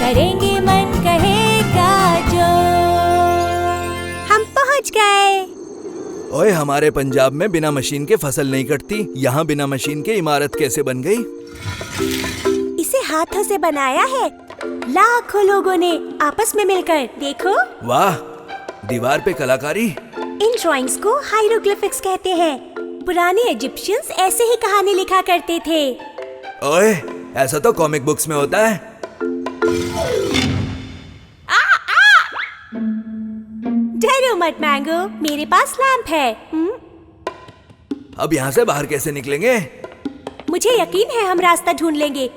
करेंगे मन कहेगा जो। हम पहुंच गए। ओए, हमारे पंजाब में बिना मशीन के फसल नहीं कटती। यहाँ बिना मशीन के इमारत कैसे बन गई? इसे हाथों से बनाया है लाखों लोगों ने आपस में मिलकर। देखो, वाह, दीवार पे कलाकारी। इन ड्राइंग्स को हाइरोग्लिफिक्स कहते हैं। पुराने इजिप्शियंस ऐसे ही कहानी लिखा करते थे। ओए, ऐसा तो कॉमिक बुक्स में होता है। डरो मत मैंगो, मेरे पास लैंप है। अब यहाँ से बाहर कैसे निकलेंगे? मुझे यकीन है हम रास्ता ढूंढ लेंगे,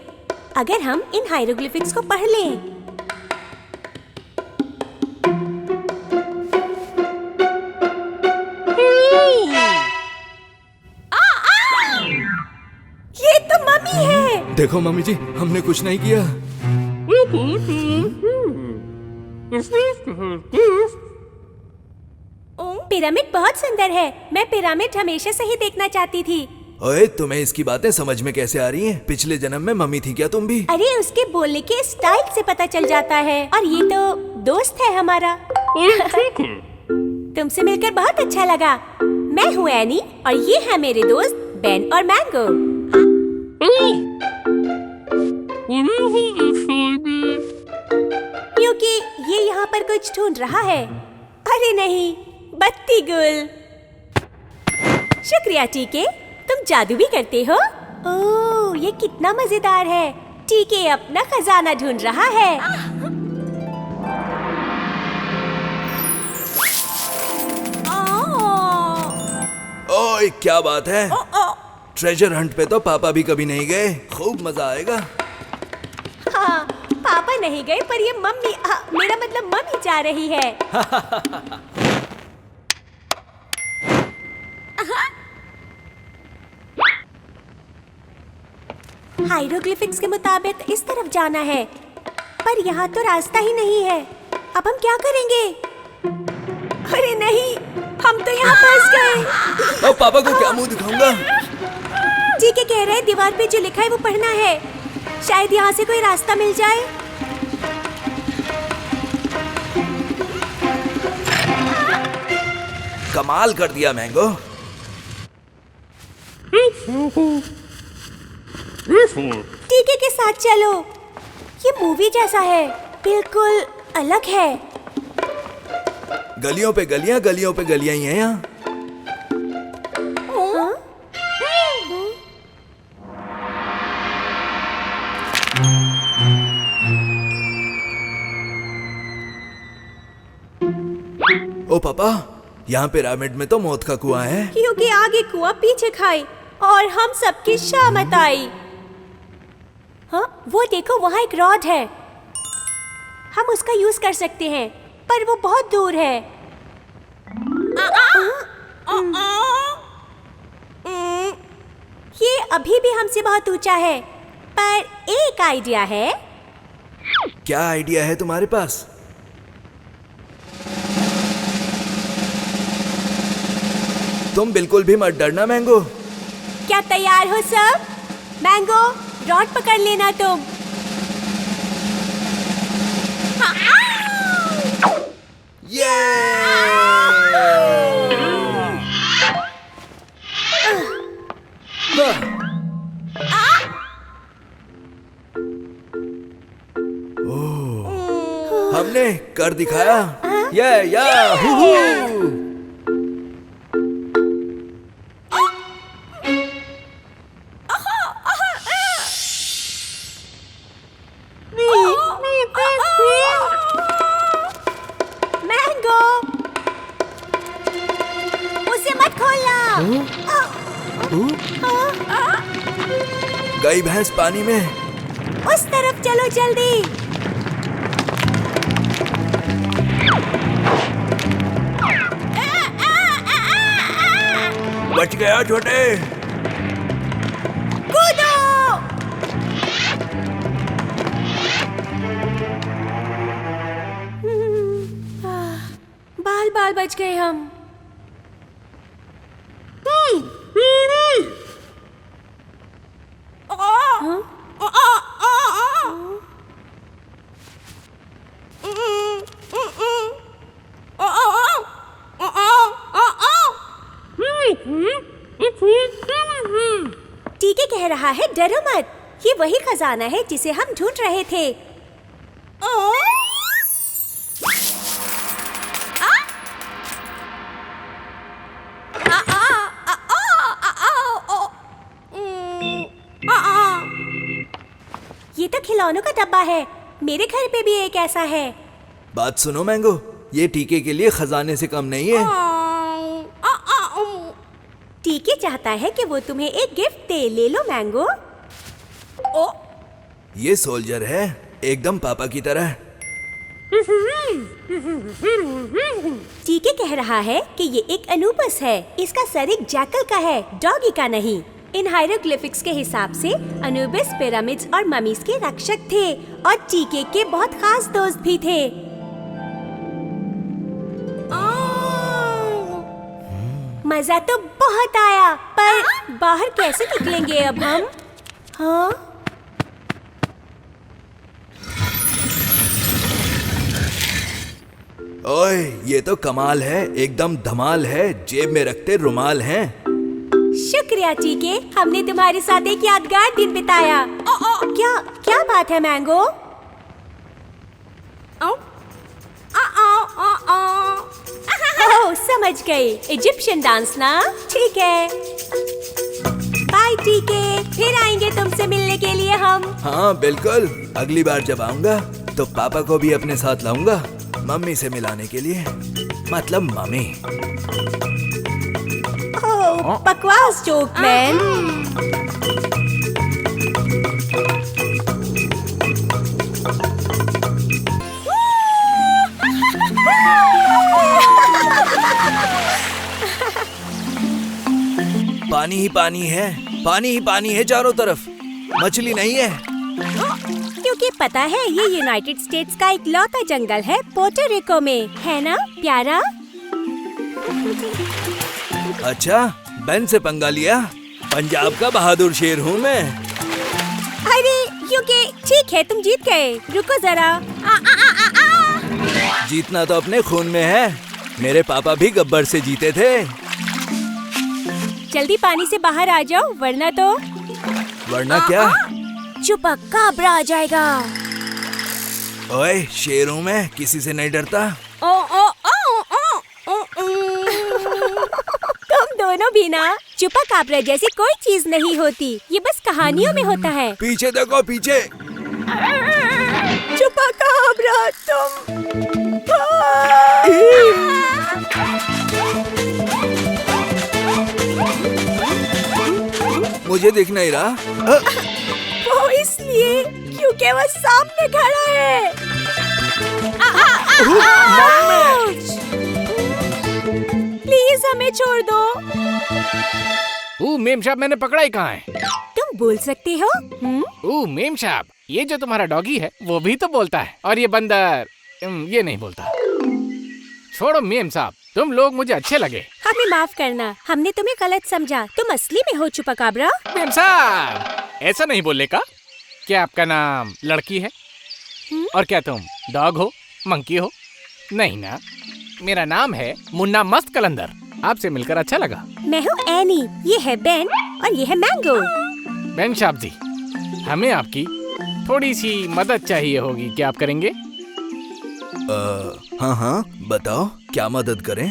अगर हम इन हाइरोग्लिफिक्स को पढ़ लें। ये तो मम्मी है। देखो मम्मी जी, हमने कुछ नहीं किया। पिरामिड बहुत सुंदर है। मैं पिरामिड हमेशा से ही देखना चाहती थी। ओए, तुम्हें इसकी बातें समझ में कैसे आ रही हैं? पिछले जन्म में मम्मी थी क्या तुम भी? अरे, उसके बोलने के स्टाइल से पता चल जाता है। और ये तो दोस्त है हमारा। तुमसे मिलकर बहुत अच्छा लगा। मैं हूँ एनी और ये है मेरे दोस्त बेन और मैंगो। क्योंकि ये यहाँ पर कुछ ढूंढ रहा है। अरे नहीं, बत्ती गुल। शुक्रिया टीके, तुम जादू भी करते हो। ओह, ये कितना मजेदार है। टीके अपना खजाना ढूंढ रहा है। ओए, क्या बात है? ट्रेजर हंट पे तो पापा भी कभी नहीं गए। खूब मजा आएगा। हाँ, पापा नहीं गए, पर ये मम्मी, मेरा मतलब मम्मी जा रही है। हाइरोग्लिफिक्स के मुताबिक इस तरफ जाना है, पर यहाँ तो रास्ता ही नहीं है। अब हम क्या करेंगे? अरे नहीं, हम तो यहाँ फंस गए। अब पापा को क्या मुंह दिखाऊंगा? ठीक है, कह रहे हैं दीवार पे जो लिखा है वो पढ़ना है। शायद यहाँ से कोई रास्ता मिल जाए। कमाल कर दिया मैंगो। टीके के साथ चलो। ये मूवी जैसा है, बिल्कुल अलग है। गलियों पे गलियां, गलियों पे गलियां ही हैं यहाँ। ओ पापा, यहाँ पिरामिड में तो मौत का कुआं है। क्योंकि आगे कुआं पीछे खाई और हम सबकी शामत आई। हाँ, वो देखो, वहाँ एक रॉड है। हम उसका यूज कर सकते हैं, पर वो बहुत दूर है। ये अभी भी हमसे बहुत ऊंचा है, पर एक आइडिया है। क्या आइडिया है तुम्हारे पास? तुम बिल्कुल भी मत डरना मैंगो। क्या तैयार हो सब? मैंगो, रॉड पकड़ लेना तुम। ये! हमने कर दिखाया। या हू हू। मैंगो, उसे मत खोलना। गई भैंस पानी में। उस तरफ चलो जल्दी। बच गया छोटे। कूदो। बाल बाल बच गए हम। रहा है डरो मत, ये वही खजाना है जिसे हम ढूंढ रहे थे। ये तो खिलौनों का डब्बा है, मेरे घर पे भी एक ऐसा है। बात सुनो मैंगो, ये टीके के लिए खजाने से कम नहीं है। टीके चाहता है कि वो तुम्हें एक गिफ्ट दे, ले लो मैंगो। ये सोल्जर है, एकदम पापा की तरह। टीके कह रहा है कि ये एक अनूबस है, इसका सर एक जैकल का है, डॉगी का नहीं। इन हायरोग्लिफिक्स के हिसाब से अनूबिस पिरामिड्स और ममीज के रक्षक थे और टीके के बहुत खास दोस्त भी थे। मजा तो बहुत आया, पर बाहर कैसे निकलेंगे अब हम? हाँ? ओए, ये तो कमाल है, एकदम धमाल है, जेब में रखते रुमाल हैं। शुक्रिया टीके, हमने तुम्हारे साथ एक यादगार दिन बिताया। क्या क्या बात है मैंगो? ओह, समझ गई, इजिप्शियन डांस ना? ठीक है, बाय टीके, फिर आएंगे तुमसे मिलने के लिए हम। हाँ बिल्कुल, अगली बार जब आऊंगा तो पापा को भी अपने साथ लाऊंगा, मम्मी से मिलाने के लिए, मतलब मम्मी। ओह, बकवास जोक मैन। पानी ही पानी है, पानी ही पानी है चारों तरफ, मछली नहीं है। क्योंकि पता है ये यूनाइटेड स्टेट्स का इकलौता जंगल है पोर्टो रिको में, है ना प्यारा? अच्छा, बेन से पंगा लिया? पंजाब का बहादुर शेर हूँ मैं। अरे क्योंकि ठीक है, तुम जीत गए, रुको जरा। जीतना तो अपने खून में है, मेरे पापा भी गब्बर से जीते थे। जल्दी पानी से बाहर आ जाओ, वरना तो क्या? चुपकाब्रा आ जाएगा। ओए, शेर हूँ मैं, किसी से नहीं डरता। तुम दोनों भी ना, चुपकाब्रा जैसी कोई चीज नहीं होती, ये बस कहानियों में होता है। पीछे देखो, पीछे। चुपकाब्रा तुम। मुझे दिख नहीं रहा। वो इसलिए क्योंकि वो सामने खड़ा है। प्लीज हमें छोड़ दो। मेम साहब, मैंने पकड़ा ही कहाँ है? तुम बोल सकते हो? मेम साहब, ये जो तुम्हारा डॉगी है वो भी तो बोलता है, और ये बंदर ये नहीं बोलता। छोड़ो मेम साहब, तुम लोग मुझे अच्छे लगे। हमें माफ करना, हमने तुम्हें गलत समझा, तुम असली में हो चुपकाब्रा। मेम साहब, ऐसा नहीं बोलने का। क्या आपका नाम लड़की है? और क्या तुम डॉग हो, मंकी हो? नहीं ना, मेरा नाम है मुन्ना मस्त कलंदर। आपसे मिलकर अच्छा लगा। मैं हूँ एनी, ये है बेन और ये है मैंगो। बेन साहब जी, हमें आपकी थोड़ी सी मदद चाहिए होगी, क्या आप करेंगे? हाँ हाँ, बताओ क्या मदद करें?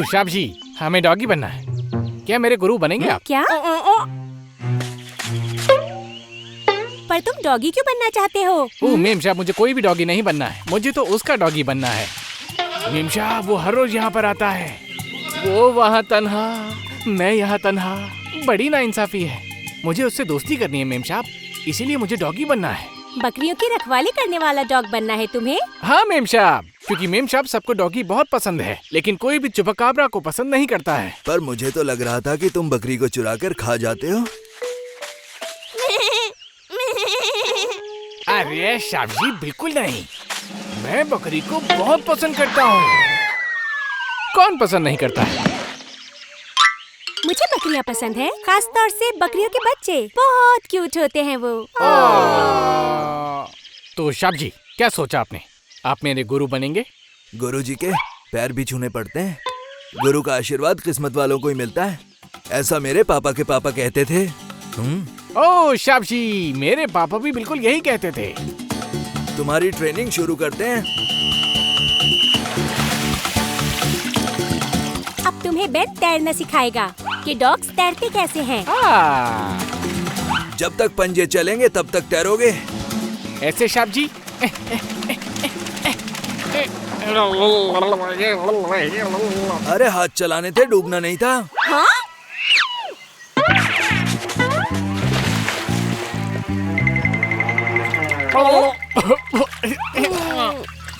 साहब जी, हमें डॉगी बनना है, क्या मेरे गुरु बनेंगे आप? क्या? पर तुम डॉगी क्यों बनना चाहते हो? मेम साहब, मुझे कोई भी डॉगी नहीं बनना है, मुझे तो उसका डॉगी बनना है। मेम साहब, वो हर रोज यहाँ पर आता है, वो वहाँ तन्हा, मैं यहाँ तन्हा, बड़ी नाइंसाफी है। मुझे उससे दोस्ती करनी है मेम साहब, इसीलिए मुझे डॉगी बनना है। बकरियों की रखवाली करने वाला डॉग बनना है तुम्हें? हाँ मेम साहब, क्योंकि मेम साहब सबको डॉगी बहुत पसंद है, लेकिन कोई भी चुपकाब्रा को पसंद नहीं करता है। पर मुझे तो लग रहा था कि तुम बकरी को चुरा कर खा जाते हो। अरे साहब जी, बिल्कुल नहीं, मैं बकरी को बहुत पसंद करता हूँ। कौन पसंद नहीं करता है? मुझे बकरियाँ पसंद है, खास तौर से बकरियों के बच्चे, बहुत क्यूट होते हैं वो। तो साहब जी, क्या सोचा आपने? आप मेरे गुरु बनेंगे? गुरु जी के पैर भी छूने पड़ते हैं, गुरु का आशीर्वाद किस्मत वालों को ही मिलता है। ऐसा मेरे पापा के पापा कहते थे। ओह शाबाशी, मेरे पापा भी बिल्कुल यही कहते थे। तुम्हारी ट्रेनिंग शुरू करते हैं। अब तुम्हें बेन तैरना सिखाएगा कि डॉग्स तैरते कैसे हैं। जब तक पंजे चलेंगे तब तक तैरोगे। ऐसे शाब जी। अरे हाथ चलाने थे, डूबना नहीं था। हाँ?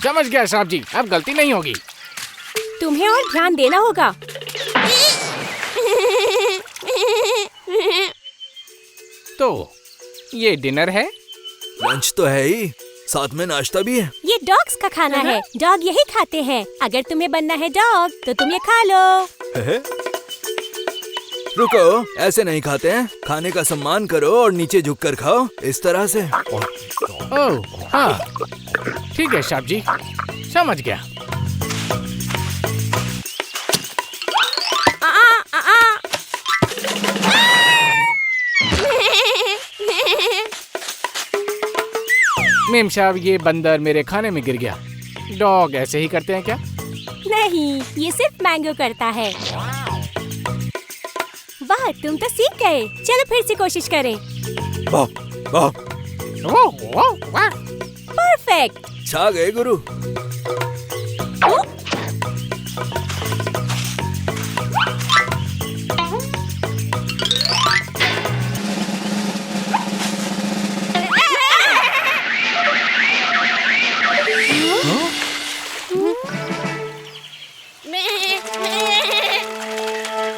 समझ गया साहब जी, अब गलती नहीं होगी। तुम्हें और ध्यान देना होगा। तो ये डिनर है? लंच तो है ही, साथ में नाश्ता भी है। ये डॉग्स का खाना है, डॉग यही खाते हैं। अगर तुम्हें बनना है डॉग तो तुम ये खा लो। रुको, ऐसे नहीं खाते हैं। खाने का सम्मान करो और नीचे झुककर खाओ, इस तरह से। ओह हाँ, ठीक है साहब जी, समझ गया। मेम साहब, ये बंदर मेरे खाने में गिर गया। डॉग ऐसे ही करते हैं क्या? नहीं, ये सिर्फ मैंगो करता है। वाह, तुम तो सीख गए। चलो फिर से कोशिश करें। परफेक्ट। छा गए गुरु।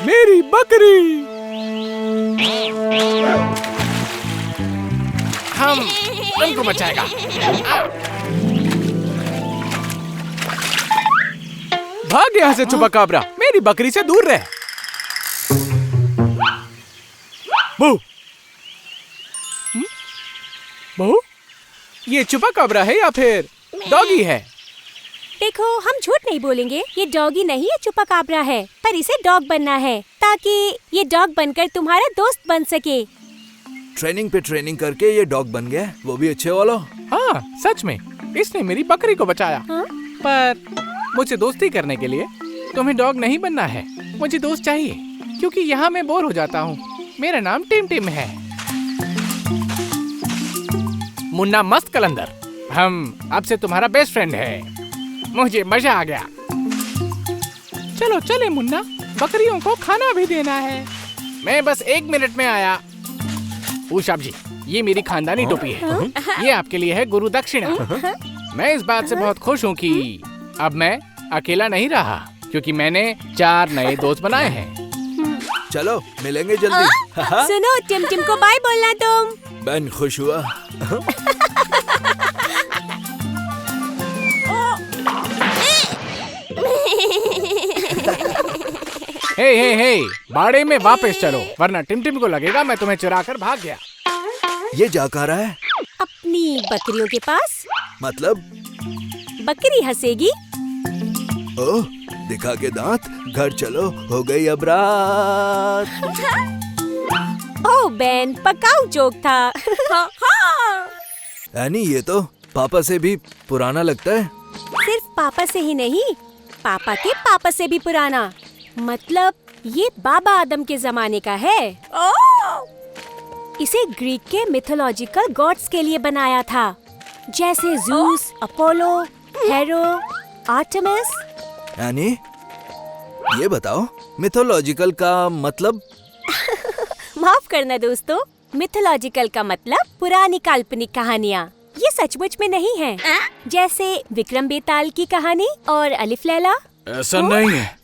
मेरी बकरी। हम उनको बचाएगा। भाग यहाँ से चुपाकाब्रा, मेरी बकरी से दूर रह। बहू, बहू, ये चुपाकाब्रा है या फिर डॉगी है? देखो, हम झूठ नहीं बोलेंगे। ये डॉगी नहीं है, चुपाकाब्रा है। पर इसे डॉग बनना है ताकि ये डॉग बनकर तुम्हारा दोस्त बन सके। ट्रेनिंग पे ट्रेनिंग करके ये डॉग बन गया, वो भी अच्छे वाला। हाँ सच में, इसने मेरी बकरी को बचाया। हाँ? पर मुझे दोस्ती करने के लिए तुम्हें डॉग नहीं बनना है, मुझे दोस्त चाहिए, क्योंकि यहाँ मैं बोर हो जाता हूँ। मेरा नाम टिम टिम है। मुन्ना मस्त कलंदर, हम अब से तुम्हारा बेस्ट फ्रेंड है। मुझे मजा आ गया। चलो चले मुन्ना, बकरियों को खाना भी देना है। मैं बस 1 मिनट में आया। ऊशाब जी, ये मेरी खानदानी टोपी है। ये आपके लिए है गुरु दक्षिणा। मैं इस बात से बहुत खुश हूँ कि अब मैं अकेला नहीं रहा, क्योंकि मैंने 4 नए दोस्त बनाए हैं। चलो मिलेंगे जल्दी। सुनो, टिम टिम को बाय बोलना तुम। बेन खुश हुआ। हे, बाड़े में वापस चलो, वरना टिम टिम को लगेगा मैं तुम्हें चुरा कर भाग गया। ये जा कहाँ रहा है? अपनी बकरियों के पास। मतलब? बकरी हंसेगी। ओह, दिखा के दांत। घर चलो, हो गई अब रात। ओह बेन, पकाऊ जोक था। एनी, ये तो पापा से भी पुराना लगता है। सिर्फ पापा से ही नहीं, पापा के पापा से भी पुराना। मतलब ये बाबा आदम के जमाने का है। इसे ग्रीक के मिथोलॉजिकल गॉड्स के लिए बनाया था, जैसे ज़ूस, अपोलो, हेरो, आर्टेमिस। एनी, ये बताओ मिथोलॉजिकल का मतलब? माफ करना दोस्तों, मिथोलॉजिकल का मतलब पुरानी काल्पनिक कहानियाँ। ये सचमुच में नहीं है, जैसे विक्रम बेताल की कहानी और अलिफ लैला। ऐसा नहीं है,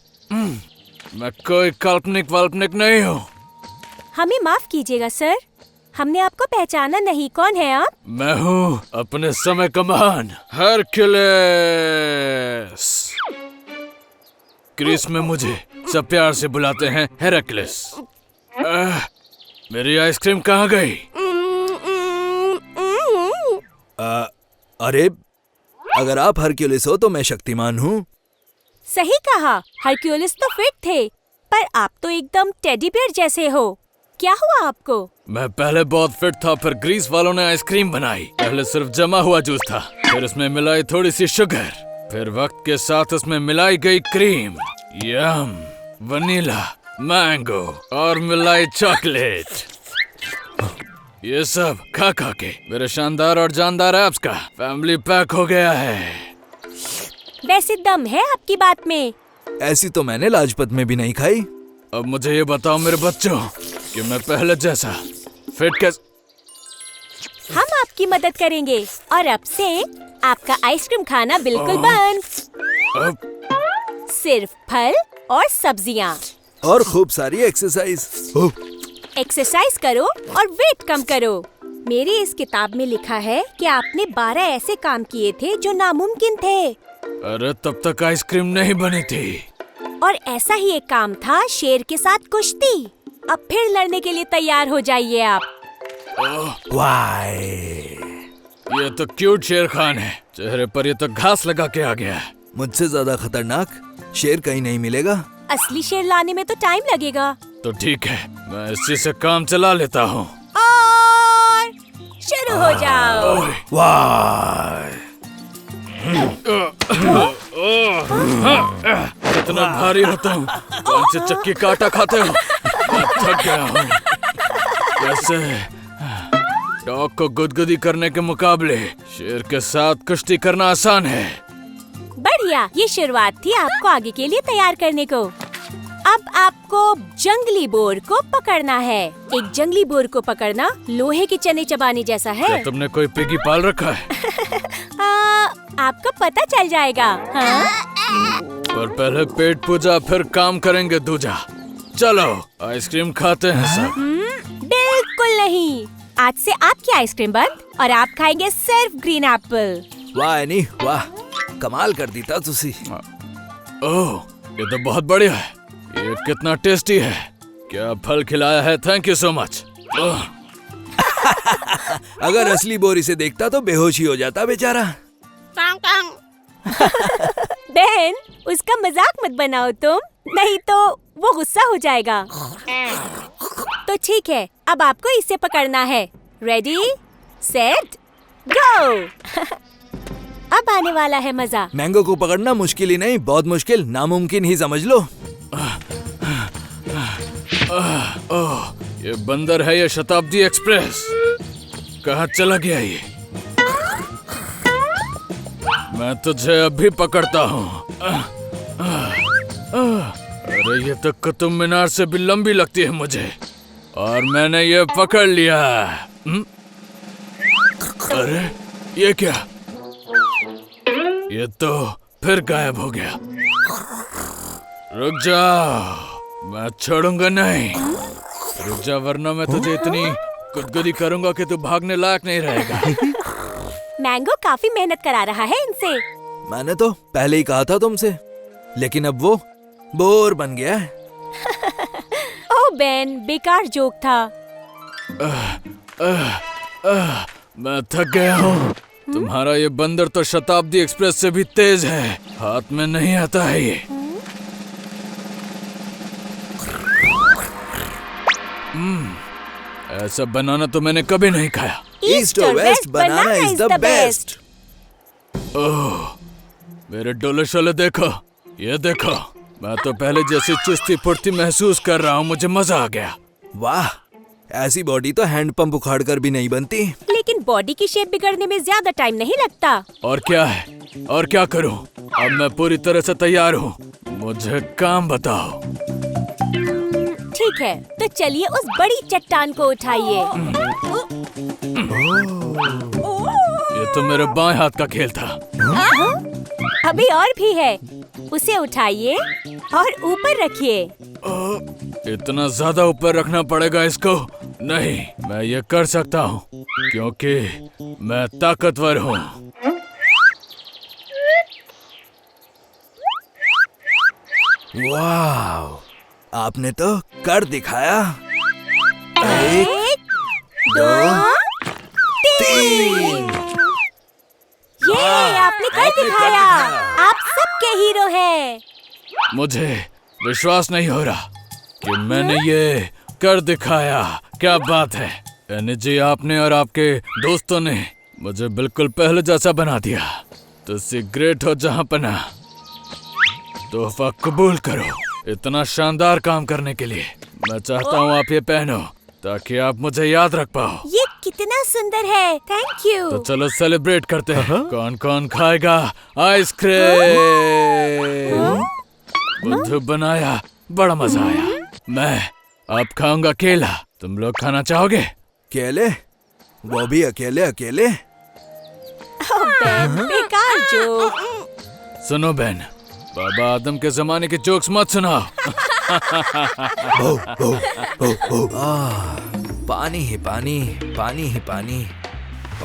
मैं कोई काल्पनिक वाल्पनिक नहीं हूँ। हमें माफ कीजिएगा सर, हमने आपको पहचाना नहीं। कौन है आप? मैं हूँ अपने समय का महान हरक्यूलिस। ग्रीस में मुझे सब प्यार से बुलाते हैं हेराक्लिस। मेरी आइसक्रीम कहाँ गई? अरे, अगर आप हरक्यूलिस हो तो मैं शक्तिमान हूँ। सही कहा, हरक्यूलिस तो फिट थे, पर आप तो एकदम टेडी बेयर जैसे हो। क्या हुआ आपको? मैं पहले बहुत फिट था, फिर ग्रीस वालों ने आइसक्रीम बनाई। पहले सिर्फ जमा हुआ जूस था, फिर उसमें मिलाई थोड़ी सी शुगर, फिर वक्त के साथ उसमें मिलाई गई क्रीम, यम, वनीला, मैंगो और मिलाई चॉकलेट। ये सब खा खा के मेरे शानदार और जानदार एब्स का फैमिली पैक हो गया है। वैसे दम है आपकी बात में। ऐसी तो मैंने लाजपत में भी नहीं खाई। अब मुझे ये बताओ मेरे बच्चों कि मैं पहले जैसा फिट कैसे। हम आपकी मदद करेंगे और अब से आपका आइसक्रीम खाना बिल्कुल बंद। अब सिर्फ फल और सब्जियाँ। और खूब सारी एक्सरसाइज। एक्सरसाइज करो और वेट कम करो। मेरी इस किताब में लिखा है कि आपने 12 ऐसे काम किए थे जो नामुमकिन थे। अरे तब तक आइसक्रीम नहीं बनी थी। और ऐसा ही एक काम था शेर के साथ कुश्ती। अब फिर लड़ने के लिए तैयार हो जाइए आप। वाह, ये तो क्यूट शेर खान है, चेहरे पर ये तो घास लगा के आ गया है। मुझसे ज्यादा खतरनाक शेर कहीं नहीं मिलेगा। असली शेर लाने में तो टाइम लगेगा। तो ठीक है, मैं इसी से काम चला लेता हूँ। और शुरू हो जाओ। वाह, कितना भारी होता हूँ, कौन से चक्की का आटा खाते हो? मैं थक गया हूँ। वैसे डॉग को गुदगुदी करने के मुकाबले शेर के साथ कुश्ती करना आसान है। बढ़िया, ये शुरुआत थी आपको आगे के लिए तैयार करने को। अब आपको जंगली बोर को पकड़ना है। एक जंगली बोर को पकड़ना लोहे के चने चबाने जैसा है। क्या तुमने कोई पिगी पाल रखा है? आपको पता चल जाएगा। हाँ? पर पहले पेट पूजा फिर काम करेंगे दूजा। चलो आइसक्रीम खाते हैं सब। बिल्कुल नहीं, आज से आपकी आइसक्रीम बंद और आप खाएंगे सिर्फ ग्रीन एप्पल। वाह एनी, वाह, कमाल कर दी था तुसी। ओह, ये तो बहुत बढ़िया है। ये कितना टेस्टी है। क्या फल खिलाया है, थैंक यू सो मच। अगर असली बोर इसे देखता तो बेहोश ही हो जाता बेचारा। बहन, उसका मजाक मत बनाओ तुम, नहीं तो वो गुस्सा हो जाएगा। तो ठीक है, अब आपको इसे पकड़ना है। रेडी, सेट, गो। अब आने वाला है मजा। मैंगो को पकड़ना मुश्किल ही नहीं, बहुत मुश्किल, नामुमकिन ही समझ लो। ओह, ये बंदर है ये शताब्दी एक्सप्रेस। कहाँ चला गया ये? मैं तुझे अभी पकड़ता हूँ। अरे ये तो कुतुब मीनार से भी लंबी लगती है मुझे, और मैंने ये पकड़ लिया। अरे ये क्या? ये तो फिर गायब हो गया। रुक जाओ, मैं छोड़ूंगा नहीं। रुक जा, वरना मैं तुझे इतनी गुदगुदी करूंगा कि तू भागने लायक नहीं रहेगा। मैंगो काफी मेहनत करा रहा है इनसे। मैंने तो पहले ही कहा था तुमसे, लेकिन अब वो बोर बन गया है। ओह बेन, बेकार जोक था। मैं थक गया हूँ। तुम्हारा ये बंदर तो शताब्दी एक्सप्रेस से भी तेज है, हाथ में नहीं आता है ये। ऐसा बनाना तो मैंने कभी नहीं खाया। ईस्ट और west banana is the best. Oh, मेरे डोले शोले देखो, ये देखो। मैं तो पहले जैसी चुस्ती फुर्ती महसूस कर रहा हूँ, मुझे मजा आ गया। वाह, ऐसी बॉडी तो हैंड पंप उखाड़ कर भी नहीं बनती। लेकिन बॉडी की शेप बिगड़ने में ज्यादा टाइम नहीं लगता। और क्या है, और क्या करूँ? अब मैं पूरी तरह से तैयार हूँ, मुझे काम बताओ। ठीक है, तो चलिए उस बड़ी चट्टान को उठाइए। ये तो मेरे बाएं हाथ का खेल था। अभी और भी है, उसे उठाइए और ऊपर रखिए। इतना ज्यादा ऊपर रखना पड़ेगा इसको? नहीं, मैं ये कर सकता हूँ क्योंकि मैं ताकतवर हूँ। वाह, आपने तो कर दिखाया। एक, 2, 3। ये आपने कर दिखाया। आप सबके हीरो हैं। मुझे विश्वास नहीं हो रहा। कि मैंने ये कर दिखाया। क्या बात है एनी जी, आपने और आपके दोस्तों ने मुझे बिल्कुल पहले जैसा बना दिया। तो ग्रेट हो जहां पना, तोहफा कबूल करो इतना शानदार काम करने के लिए। मैं चाहता हूँ आप ये पहनो ताकि आप मुझे याद रख पाओ। ये कितना सुंदर है, थैंक यू। तो चलो सेलिब्रेट करते हैं। कौन कौन खाएगा आइसक्रीम? बुद्धू बनाया, बड़ा मजा आया। मैं अब खाऊंगा केला, तुम लोग खाना चाहोगे? केले? वो भी अकेले अकेले? बेन, बेकार जोक। सुनो बहन, बाबा आदम के जमाने के जोक्स मत सुनाओ। पानी ही पानी, पानी ही पानी,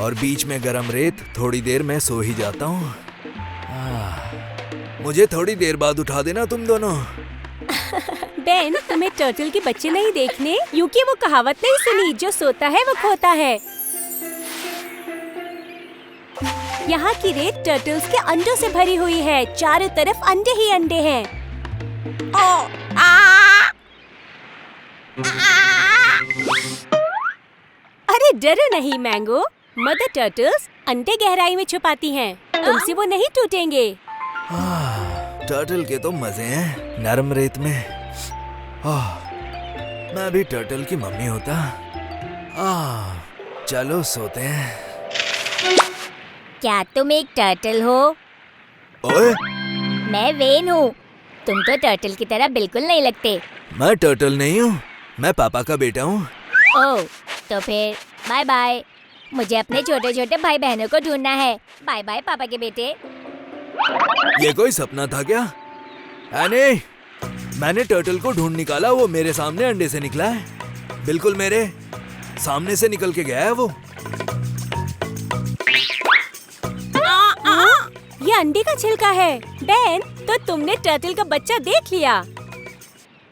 और बीच में गरम रेत। थोड़ी देर में सो ही जाता हूँ। मुझे थोड़ी देर बाद उठा देना तुम दोनों। बेन, तुम्हें टर्टल के बच्चे नहीं देखने? क्योंकि वो कहावत नहीं सुनी, जो सोता है वो खोता है। यहाँ की रेत टर्टल्स के अंडों से भरी हुई है। चारों तरफ अंडे ही अंडे हैं। अरे डरो नहीं मैंगो, मदर टर्टल्स अंडे गहराई में छुपाती हैं। तुमसे वो नहीं टूटेंगे। टर्टल के तो मजे हैं नरम रेत में। मैं भी टर्टल की मम्मी होता। चलो सोते हैं। क्या तुम एक टर्टल हो? ओए, मैं वेन हूँ। तुम तो टर्टल की तरह बिल्कुल नहीं लगते। मैं टर्टल नहीं हूँ, मैं पापा का बेटा हूँ। ओह, तो फिर बाय बाय। मुझे अपने छोटे छोटे भाई बहनों को ढूंढना है। बाय बाय पापा के बेटे। ये कोई सपना था क्या? एनी, मैंने टर्टल को ढूंढ निकाला। वो मेरे सामने अंडे से निकला है। बिल्कुल मेरे सामने से निकल के गया है वो। ये अंडे का छिलका है। बेन, तो तुमने टर्टल का बच्चा देख लिया।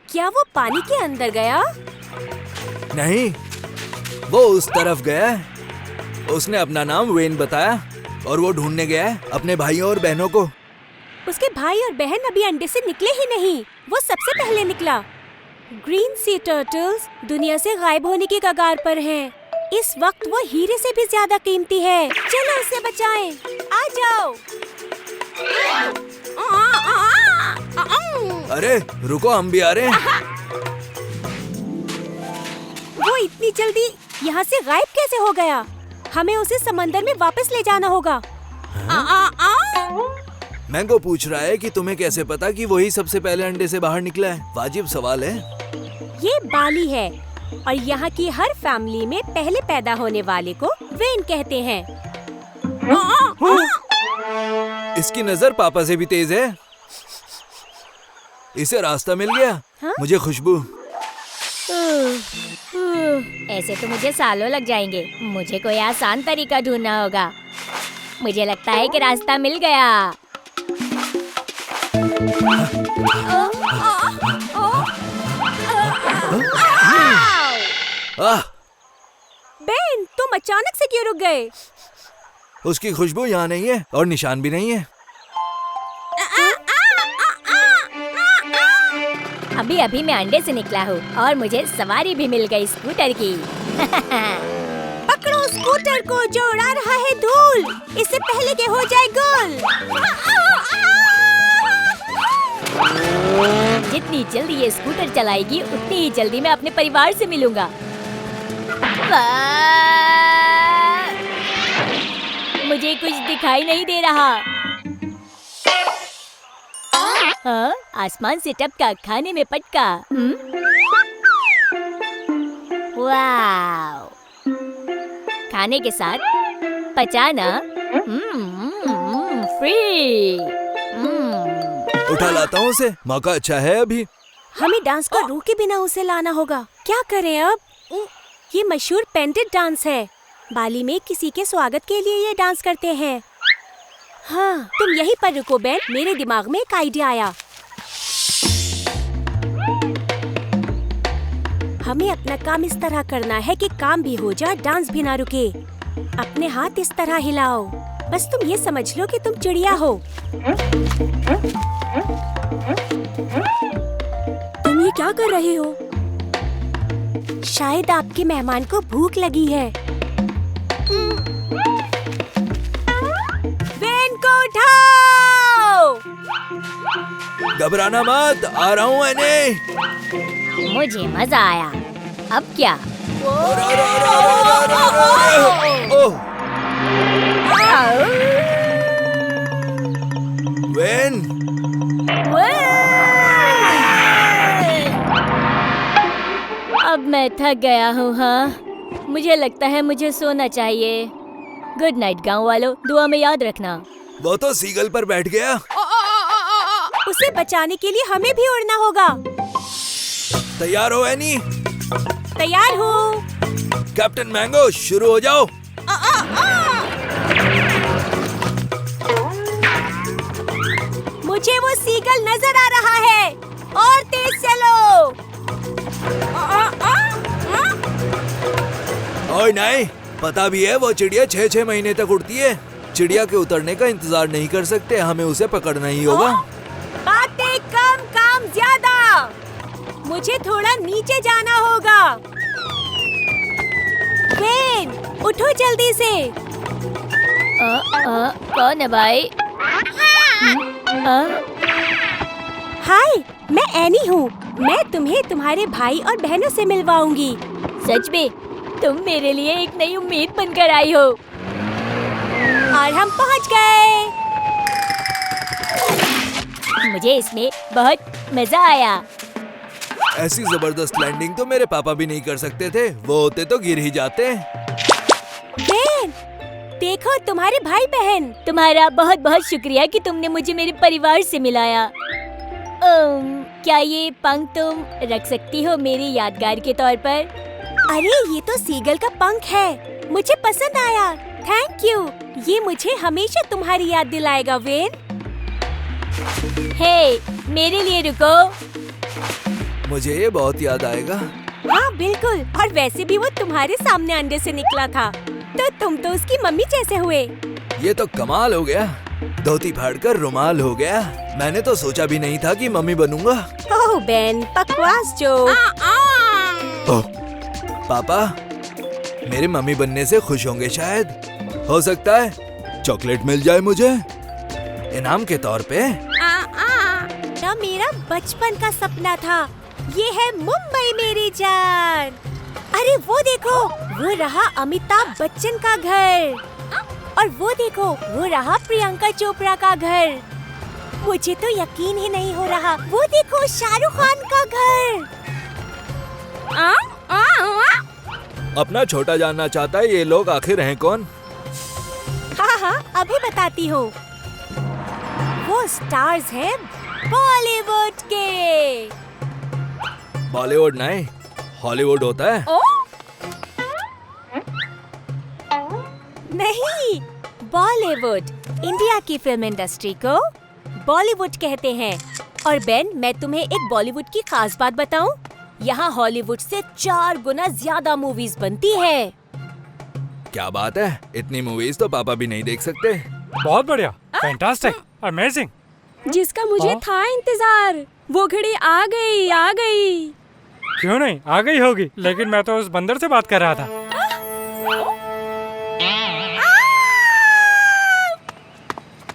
क्या वो पानी के अंदर गया? नहीं, वो उस तरफ गया है। उसने अपना नाम वेन बताया और वो ढूंढने गया है अपने भाइयों और बहनों को। उसके भाई और बहन अभी अंडे से निकले ही नहीं, वो सबसे पहले निकला। ग्रीन सी टर्टल्स दुनिया से गायब होने की कगार पर हैं। इस वक्त वो हीरे से भी ज्यादा कीमती है। चलो उसे बचाएं। आ जाओ। अरे रुको, हम भी आ रहे हैं। वो इतनी जल्दी यहाँ से गायब कैसे हो गया? हमें उसे समंदर में वापस ले जाना होगा। मैंगो पूछ रहा है कि तुम्हें कैसे पता कि वही सबसे पहले अंडे से बाहर निकला है? वाजिब सवाल है। ये बाली है और यहाँ की हर फैमिली में पहले पैदा होने वाले को वेन कहते हैं। इसकी नजर पापा से भी तेज है। इसे रास्ता मिल गया। हाँ? मुझे खुशबू। ऐसे तो मुझे सालों लग जाएंगे। मुझे कोई आसान तरीका ढूंढना होगा। मुझे लगता है कि रास्ता मिल गया। आह, बेन, तुम अचानक से क्यों रुक गए? उसकी खुशबू यहाँ नहीं है और निशान भी नहीं है। अभी अभी मैं अंडे से निकला हूँ और मुझे सवारी भी मिल गई स्कूटर की। पकड़ो स्कूटर को जो उड़ा रहा है धूल, इससे पहले कि हो जाए गोल। जितनी जल्दी ये स्कूटर चलाएगी उतनी ही जल्दी मैं अपने परिवार से मिलूंगा। वाह! मुझे कुछ दिखाई नहीं दे रहा। हाँ, आसमान से टपका, खाने में पटका। वाव! खाने के साथ पचाना फ्री। उठा लाता हूँ उसे, मौका अच्छा है अभी। हमें डांस को रोके बिना उसे लाना होगा। क्या करें अब? ये मशहूर पेंटेड डांस है। बाली में किसी के स्वागत के लिए ये डांस करते हैं। हाँ, तुम यहीं पर रुको बेन, मेरे दिमाग में एक आइडिया आया। हमें अपना काम इस तरह करना है कि काम भी हो जाए, डांस भी ना रुके। अपने हाथ इस तरह हिलाओ। बस तुम ये समझ लो कि तुम चिड़िया हो। तुम ये क्या क्या कर रही हो? शायद आपके मेहमान को भूख लगी है। वेन को उठाओ। घबराना मत, आ रहा हूँ एनी। मुझे मजा आया। अब क्या? ओह, वेन, अब मैं थक गया हूँ। हाँ, मुझे लगता है मुझे सोना चाहिए। गुड नाइट गाँव वालों, दुआ में याद रखना। वो तो सीगल पर बैठ गया। उसे बचाने के लिए हमें भी उड़ना होगा। तैयार हो एनी? तैयार हूँ। कैप्टन मैंगो, शुरू हो जाओ। मुझे वो सीगल नजर आ रहा है। और तेज चलो। ओए नहीं, पता भी है वो चिड़िया 6-6 महीने तक उड़ती है। चिड़िया के उतरने का इंतजार नहीं कर सकते, हमें उसे पकड़ना ही होगा। बातें कम, काम ज्यादा। मुझे थोड़ा नीचे जाना होगा। वेन, उठो जल्दी से। कौन है भाई? हाय, मैं एनी हूँ। मैं तुम्हें तुम्हारे भाई और बहनों से मिलवाऊंगी। सच में तुम मेरे लिए एक नई उम्मीद बनकर आई हो। और हम पहुँच गए। मुझे इसमें बहुत मजा आया। ऐसी जबरदस्त लैंडिंग तो मेरे पापा भी नहीं कर सकते थे, वो होते तो गिर ही जाते। वेन, देखो तुम्हारे भाई बहन। तुम्हारा बहुत बहुत शुक्रिया कि तुमने मुझे मेरे परिवार से मिलाया। क्या ये पंख तुम रख सकती हो मेरी यादगार के तौर पर? अरे ये तो सीगल का पंख है, मुझे पसंद आया। थैंक यू, ये मुझे हमेशा तुम्हारी याद दिलाएगा। वेन, हे, मेरे लिए रुको। मुझे ये बहुत याद आएगा। हाँ बिल्कुल, और वैसे भी वो तुम्हारे सामने अंडे से निकला था, तो तुम तो उसकी मम्मी जैसे हुए। ये तो कमाल हो गया, धोती फाड़कर रुमाल हो गया। मैंने तो सोचा भी नहीं था कि मम्मी बनूंगा। ओह बेन, बकवास जो। ओह, पापा मेरे मम्मी बनने से खुश होंगे शायद। हो सकता है चॉकलेट मिल जाए मुझे इनाम के तौर पे। ना मेरा बचपन का सपना था। ये है मुंबई मेरी जान। अरे वो देखो, वो रहा अमिताभ बच्चन का घर। और वो देखो, वो रहा प्रियंका चोपड़ा का घर। मुझे तो यकीन ही नहीं हो रहा। वो देखो शाहरुख खान का घर। अपना छोटा जानना चाहता है ये लोग आखिर हैं कौन? हाँ हाँ, अभी बताती हूँ। वो स्टार्स हैं बॉलीवुड के। बॉलीवुड नहीं, हॉलीवुड होता है। नहीं, बॉलीवुड। इंडिया की फिल्म इंडस्ट्री को बॉलीवुड कहते हैं। और बेन, मैं तुम्हें एक बॉलीवुड की खास बात बताऊं? यहाँ हॉलीवुड से 4 गुना ज्यादा मूवीज बनती है। क्या बात है, इतनी मूवीज तो पापा भी नहीं देख सकते। बहुत बढ़िया, फैंटास्टिक, अमेजिंग। जिसका मुझे था इंतजार, वो घड़ी आ गई, आ गई। क्यों नहीं, आ गई होगी, लेकिन मैं तो उस बंदर से बात कर रहा था।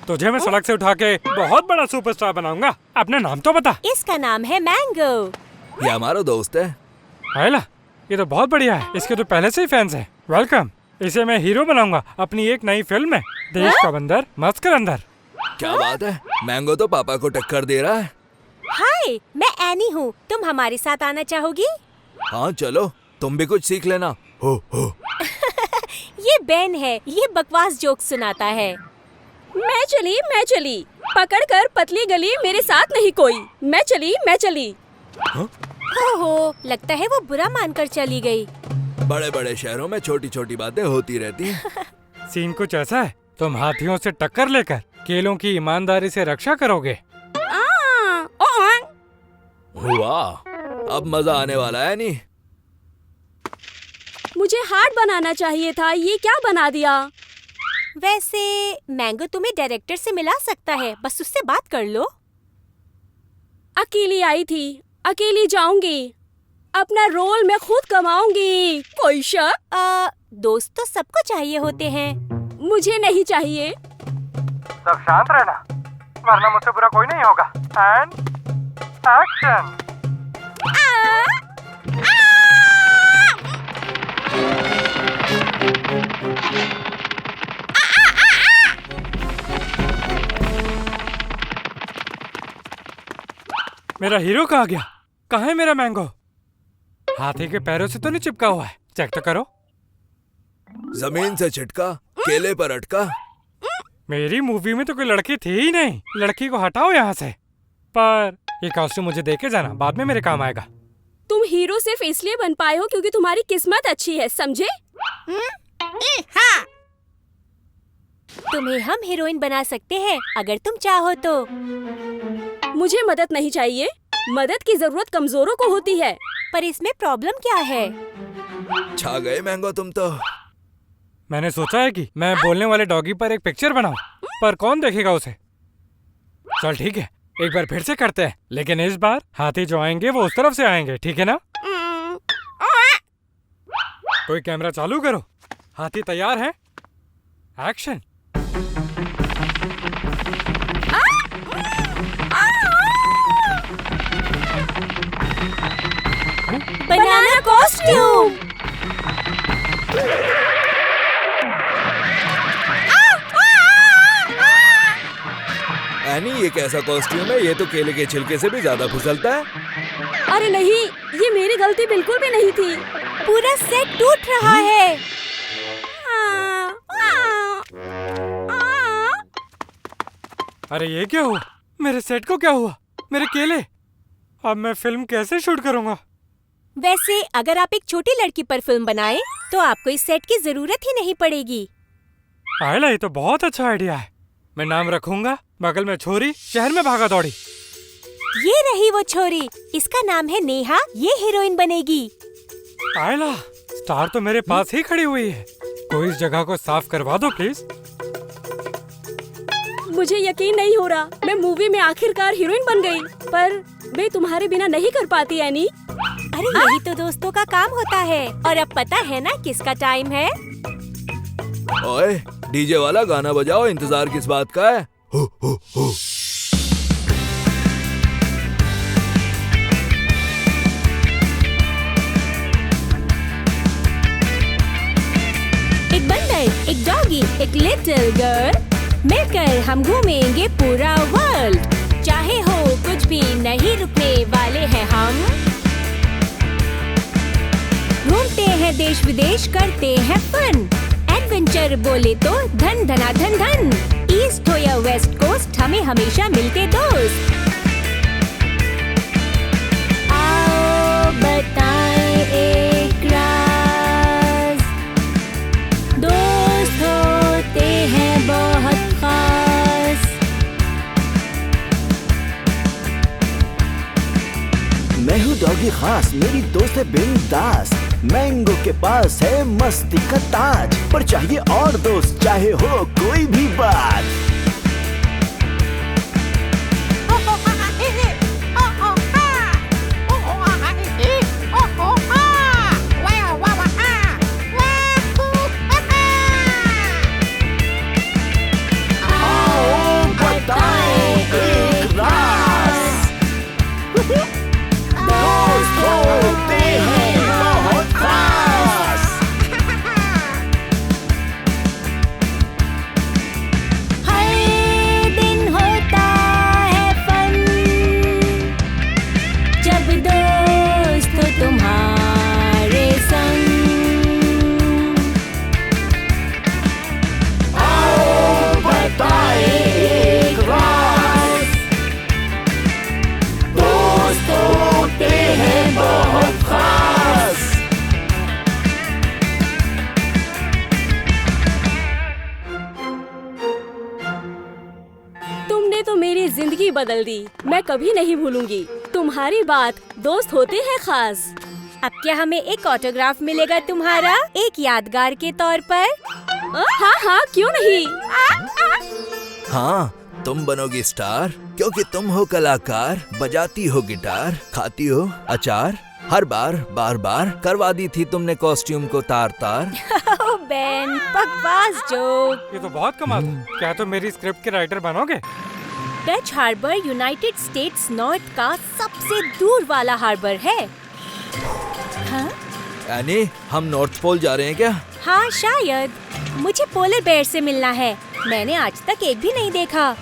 तुझे मैं सड़क से उठा के बहुत बड़ा सुपरस्टार बनाऊंगा। अपना नाम तो बता। इसका नाम है मैंगो। ये हमारा दोस्त है। हैला, ये तो बहुत बढ़िया है। इसके तो पहले से ही फैंस हैं। वेलकम। इसे मैं हीरो बनाऊंगा अपनी एक नई फिल्म में। देश का बंदर मस्त कर अंदर। क्या बात है, मैंगो तो पापा को टक्कर दे रहा है। हाय, मैं एनी हूँ। तुम हमारे साथ आना चाहोगी? हाँ चलो, तुम भी कुछ सीख लेना। हो। ये बेन है, ये बकवास जोक सुनाता है। मैं चली पकड़कर पतली गली, मेरे साथ नहीं कोई। मैं चली। हो, लगता है वो बुरा मानकर चली गई। बड़े बड़े शहरों में छोटी छोटी बातें होती रहती हैं। सीन कुछ ऐसा है, तुम हाथियों से टक्कर लेकर केलों की ईमानदारी से रक्षा करोगे। हुआ, अब मजा आने वाला है नहीं। मुझे हार्ट बनाना चाहिए था, ये क्या बना दिया? वैसे मैंगो तुम्हें डायरेक्टर से मिला सकता है, बस उससे बात कर लो। अकेली आई थी, अकेली जाऊंगी। अपना रोल मैं खुद कमाऊंगी। कोई शक? दोस्त तो सबको चाहिए होते हैं। मुझे नहीं चाहिए। सब शांत रहना, वरना मुझसे बुरा कोई नहीं होगा। And action. मेरा हीरो कहाँ गया? कहाँ है मेरा मैंगो? हाथी के पैरों से तो नहीं चिपका हुआ है, चेक तो करो। जमीन से छिटका, केले पर अटका। मेरी मूवी में तो कोई लड़की थी ही नहीं। लड़की को हटाओ यहाँ से। पर ये कॉस्ट्यूम मुझे देके जाना, बाद में मेरे काम आएगा। तुम हीरो सिर्फ इसलिए बन पाए हो क्योंकि तुम्हारी किस्मत अच्छी है, समझे? तुम्हें हम हीरोइन बना सकते हैं अगर तुम चाहो तो। मुझे मदद नहीं चाहिए। मदद की जरूरत कमजोरों को होती है। पर इसमें प्रॉब्लम क्या है? छा गए मैंगो तुम तो। मैंने सोचा है कि मैं बोलने वाले डॉगी पर एक पिक्चर बनाऊं, पर कौन देखेगा उसे? चल ठीक है, एक बार फिर से करते हैं, लेकिन इस बार हाथी जो आएंगे वो उस तरफ से आएंगे, ठीक है ना? कोई कैमरा चालू करो। हाथी तैयार है? एक्शन। बनाना कॉस्ट्यूम। एनी, ये कैसा कॉस्ट्यूम है? ये तो केले के छिलके से भी ज्यादा फिसलता है। अरे नहीं, ये मेरी गलती बिल्कुल भी नहीं थी। पूरा सेट टूट रहा है। अरे ये क्या हुआ? मेरे सेट को क्या हुआ? मेरे केले? अब मैं फिल्म कैसे शूट करूंगा? वैसे अगर आप एक छोटी लड़की पर फिल्म बनाएं, तो आपको इस सेट की जरूरत ही नहीं पड़ेगी। आयला, ये तो बहुत अच्छा आइडिया है। मैं नाम रखूंगा बगल में छोरी, शहर में भागा दौड़ी। ये रही वो छोरी, इसका नाम है नेहा। ये हीरोइन बनेगी। आयला, स्टार तो मेरे पास ही खड़ी हुई है। कोई इस जगह को साफ करवा दो प्लीज। मुझे यकीन नहीं हो रहा, मैं मूवी में आखिरकार हीरोइन बन गई। पर मैं तुम्हारे बिना नहीं कर पाती एनी। अरे यही तो दोस्तों का काम होता है। और अब पता है ना किसका टाइम है? ओए, डीजे वाला गाना बजाओ। इंतजार किस बात का है? हो हो हो। एक बंदर, एक डॉगी, एक लिटिल गर्ल, मिलकर हम घूमेंगे पूरा वर्ल्ड। चाहे हो कुछ भी, नहीं रुकने वाले हैं हम। घूमते हैं देश विदेश, करते हैं फन। एडवेंचर बोले तो धन धना धन धन। ईस्ट हो या वेस्ट कोस्ट, हमें हमेशा मिलते दोस्त। आओ बताएं एक राज, दोस्त होते हैं बहुत खास। मैं हूँ डॉगी खास, मेरी दोस्त है बिंदास। मैंगो के पास है मस्ती का ताज, पर चाहिए और दोस्त, चाहे हो कोई भी बात। आओ बताएं एक राज, दोस्त होते हैं बहुत खास। हर दिन होता है फन, जब दोस्त हो तुम्हारे संग। आओ बताएं एक राज, दोस्त होते हैं बहुत खास। तुमने तो मेरी जिंदगी बदल दी। मैं कभी नहीं भूलूंगी तुम्हारी बात, दोस्त होते हैं खास। अब क्या हमें एक ऑटोग्राफ मिलेगा तुम्हारा, एक यादगार के तौर पर? हाँ हाँ, क्यों नहीं। हाँ, तुम बनोगी स्टार, क्योंकि तुम हो कलाकार, बजाती हो गिटार, खाती हो अचार, हर बार बार बार करवा दी थी तुमने कॉस्ट्यूम को तार तार। ओह बेन, बकवास जोक। ये तो बहुत कमाल था। क्या तुम मेरी स्क्रिप्ट के राइटर बनोगे? Dutch Harbor United States north का सबसे दूर वाला हार्बर है। हाँ? एनी, हम नॉर्थ पोल जा रहे हैं क्या? हाँ शायद। मुझे पोलर बेयर से मिलना है। मैंने आज तक एक भी नहीं देखा।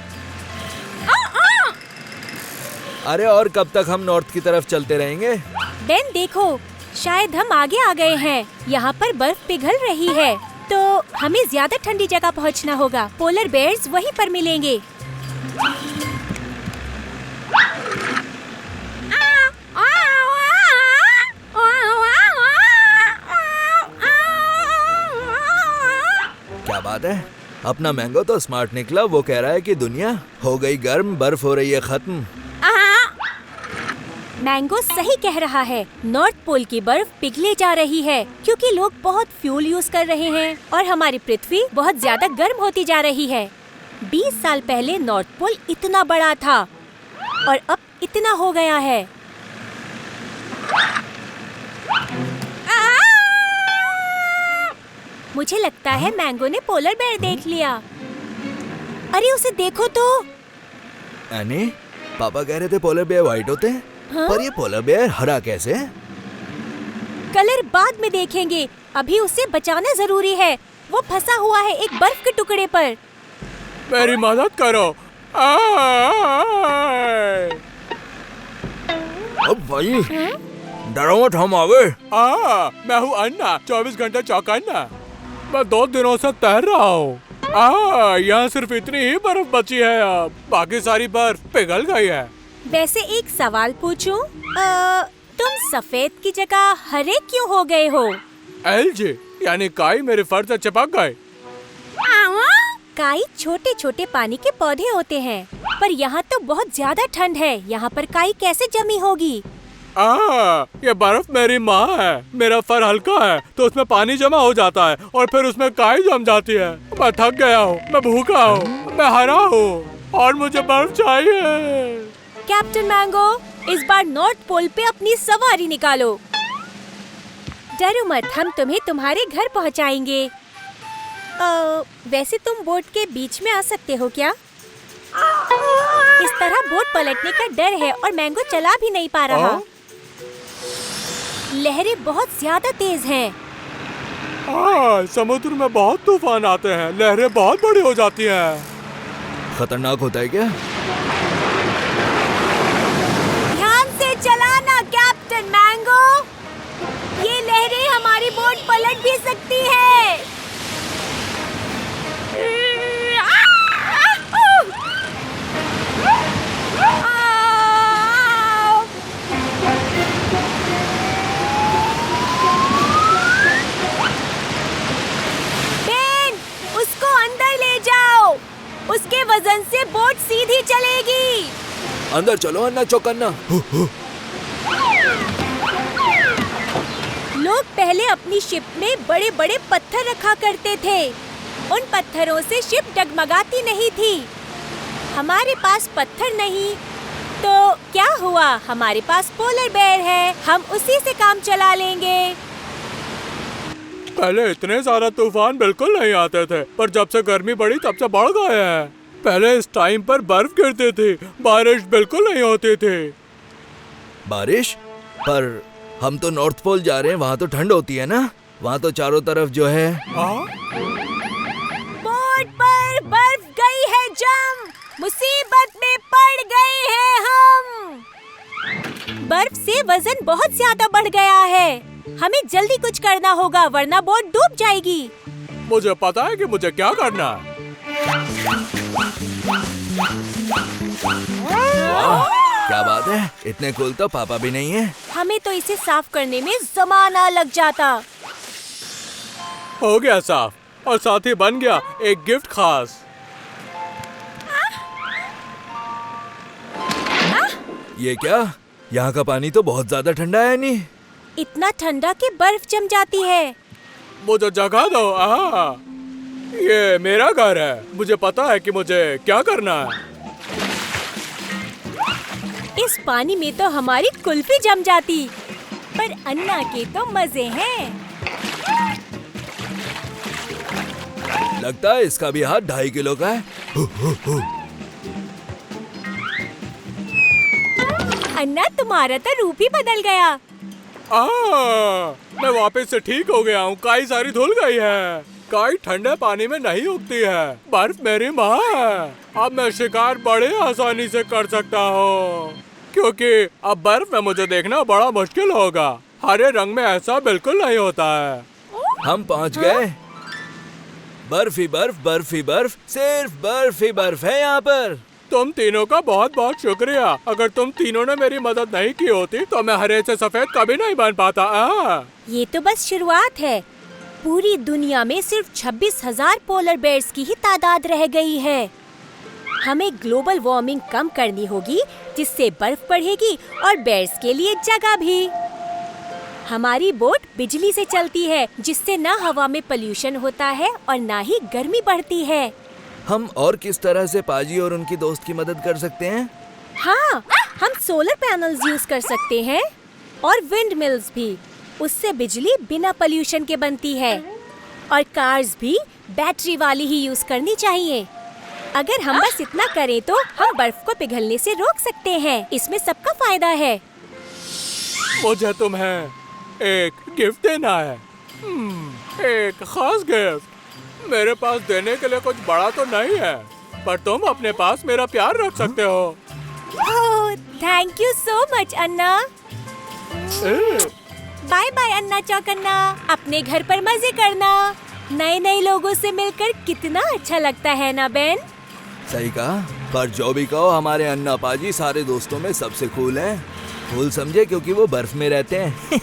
अरे और कब तक हम नॉर्थ की तरफ चलते रहेंगे? बेन देखो, शायद हम आगे आ गए हैं। यहाँ पर बर्फ पिघल रही है, तो हमें ज्यादा ठंडी जगह पहुँचना होगा। पोलर बेयर्स वहीं पर मिलेंगे। क्या बात है, अपना मैंगो तो स्मार्ट निकला। वो कह रहा है कि दुनिया हो गई गर्म, बर्फ हो रही है खत्म। मैंगो सही कह रहा है। नॉर्थ पोल की बर्फ पिघले जा रही है क्योंकि लोग बहुत फ्यूल यूज कर रहे हैं और हमारी पृथ्वी बहुत ज्यादा गर्म होती जा रही है। 20 साल पहले नॉर्थ पोल इतना बड़ा था और अब इतना हो गया है। मुझे लगता है मैंगो ने पोलर बेयर देख लिया। अरे उसे देखो तो। एनी, पापा कह रहे थे पोलर बेयर व्हाइट होते हैं। हाँ? पर ये पोलर बेयर हरा कैसे? कलर बाद में देखेंगे, अभी उसे बचाना जरूरी है। वो फंसा हुआ है एक बर्फ के टुकड़े पर। मेरी मदद करो। अब भाई डरो मत, हम आ गए। मैं हूँ अन्ना, 24 घंटे चौकन्ना। मैं 2 दिनों से तैर रहा हूँ। यहाँ सिर्फ इतनी ही बर्फ बची है, अब बाकी सारी बर्फ पिघल गई है। वैसे एक सवाल पूछूं? तुम सफेद की जगह हरे क्यों हो गए हो? एलजी यानी काई मेरे फर से चिपक गए। काई छोटे छोटे पानी के पौधे होते हैं, पर यहाँ तो बहुत ज्यादा ठंड है। यहाँ पर काई कैसे जमी होगी? ये बर्फ मेरी माँ है। मेरा फर हल्का है तो उसमें पानी जमा हो जाता है और फिर उसमें काई जम जाती है। मैं थक गया हूँ, मैं भूखा हूँ, मैं हरा हूँ और मुझे बर्फ चाहिए। कैप्टन मैंगो, इस बार नॉर्थ पोल पे अपनी सवारी निकालो। डरो मत, हम तुम्हें तुम्हारे घर पहुंचाएंगे। वैसे तुम बोट के बीच में आ सकते हो क्या? इस तरह बोट पलटने का डर है और मैंगो चला भी नहीं पा रहा। लहरें बहुत ज्यादा तेज हैं। समुद्र में बहुत तूफान आते हैं, लहरें बहुत बड़ी हो जाती हैं। खतरनाक होता है क्या? ध्यान से चलाना कैप्टन मैंगो, ये लहरें हमारी बोट पलट भी सकती है। बेन, उसको अंदर ले जाओ। उसके वजन से बोट सीधी चलेगी। अंदर चलो अन्ना चौकन्ना। लोग पहले अपनी शिप में बड़े बड़े पत्थर रखा करते थे। उन पत्थरों से शिप डगमगाती नहीं थी। हमारे पास पत्थर नहीं, तो क्या हुआ? हमारे पास पोलर बेयर है, हम उसी से काम चला लेंगे। पहले इतने सारा तूफान बिल्कुल नहीं आते थे, पर जब से गर्मी बढ़ी तब से बढ़ गए हैं। पहले इस टाइम पर बर्फ गिरती थी, बारिश बिल्कुल नहीं होती थी। बारिश? पर हम तो नॉर्थ पोल जा रहे हैं, वहाँ तो ठंड होती है ना। वहाँ तो चारों तरफ जो है। बोट पर बर्फ गई है जम, मुसीबत में पड़ गए हैं हम। बर्फ से वजन बहुत ज्यादा बढ़ गया है। हमें जल्दी कुछ करना होगा वरना बोट डूब जाएगी। मुझे पता है कि मुझे क्या करना है। वाह, क्या बात है, इतने कूल तो पापा भी नहीं है। हमें तो इसे साफ करने में जमाना लग जाता। हो गया साफ और साथ ही बन गया एक गिफ्ट खास। ये क्या? यहाँ का पानी तो बहुत ज्यादा ठंडा है। नहीं, इतना ठंडा कि बर्फ जम जाती है। मुझे जगह दो। ये मेरा घर है, मुझे पता है कि मुझे क्या करना है। इस पानी में तो हमारी कुल्फी जम जाती, पर अन्ना के तो मजे हैं। लगता है इसका भी हाथ 2.5 किलो का है। अन्ना, तुम्हारा तो रूप ही बदल गया। मैं वापस से ठीक हो गया हूँ। काई सारी धुल गई है। काई ठंडे पानी में नहीं उगती है। बर्फ मेरी माँ है। अब मैं शिकार बड़े आसानी से कर सकता हूँ, क्योंकि अब बर्फ में मुझे देखना बड़ा मुश्किल होगा। हरे रंग में ऐसा बिल्कुल नहीं होता है। हम पहुंच गए। बर्फ ही बर्फ, बर्फ ही बर्फ, सिर्फ बर्फ ही बर्फ है यहाँ पर। तुम तीनों का बहुत बहुत शुक्रिया। अगर तुम तीनों ने मेरी मदद नहीं की होती तो मैं हरे से सफेद कभी नहीं बन पाता। ये तो बस शुरुआत है। पूरी दुनिया में सिर्फ 26,000 पोलर बेयर्स की ही तादाद रह गई है। हमें ग्लोबल वार्मिंग कम करनी होगी, जिससे बर्फ बढ़ेगी और बेयर्स के लिए जगह भी। हमारी बोट बिजली से चलती है, जिससे न हवा में पोल्यूशन होता है और न ही गर्मी बढ़ती है। हम और किस तरह से पाजी और उनकी दोस्त की मदद कर सकते हैं? हाँ, हम सोलर पैनल्स यूज कर सकते हैं और विंड मिल्स भी। उससे बिजली बिना पोल्यूशन के बनती है। और कार्स भी बैटरी वाली ही यूज करनी चाहिए। अगर हम बस इतना करें तो हम बर्फ को पिघलने से रोक सकते हैं। इसमें सबका फायदा है। मुझे तुम्हें एक गिफ्ट देना है। एक खास गिफ्ट। मेरे पास देने के लिए कुछ बड़ा तो नहीं है, पर तुम अपने पास मेरा प्यार रख सकते हो। Thank you so much Anna. Bye bye Anna चौकन्ना। अपने घर पर मजे करना। नए नए लोगों से मिलकर कितना अच्छा लगता है ना बेन? सही कहा, पर जो भी कहो हमारे अन्ना पाजी सारे दोस्तों में सबसे कूल हैं। कूल समझे क्योंकि वो बर्फ में रहते हैं।